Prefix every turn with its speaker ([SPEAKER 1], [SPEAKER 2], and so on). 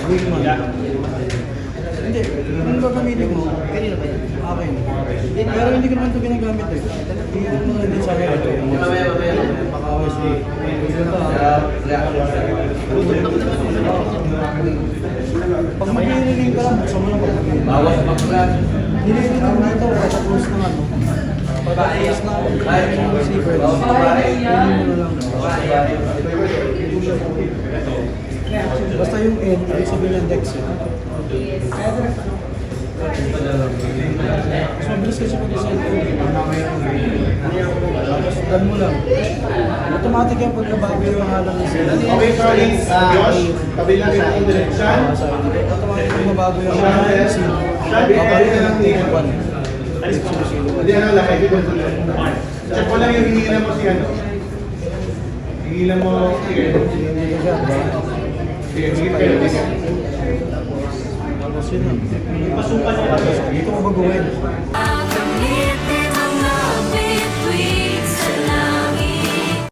[SPEAKER 1] Wingman. Hindi, kung gagamitin mo,
[SPEAKER 2] Kanina ba yan?
[SPEAKER 1] akin. Pero hindi ko naman ito ginagamit eh. Iyon mo na din sa akin ito. Baka OSD. Pag mag-i-ring ka lang, buksan mo lang pag mag-i-ring. Nililin mo dito, pagkatapos ng ano. Pagkatapos ng receiver. Nililin mo na lang. Basta yung end, ibig sabihin yung dex eh. Mas mabilis kasi pag-isend ko. Sundan mo lang. Automatic yung pagkabago yung halang ng sila.
[SPEAKER 3] Okay, sorry. Josh, kabilang sa direction.
[SPEAKER 1] Automatic yung mabago yung halang ng sila. Babalik ka ng table 1.
[SPEAKER 3] Hindi, ano lang, ito ba? Check ko lang yung hingilan mo si ano. Hingilan mo, sige. Sige, hingit kayo.
[SPEAKER 1] Tapos yun lang. Dito ko baguhin.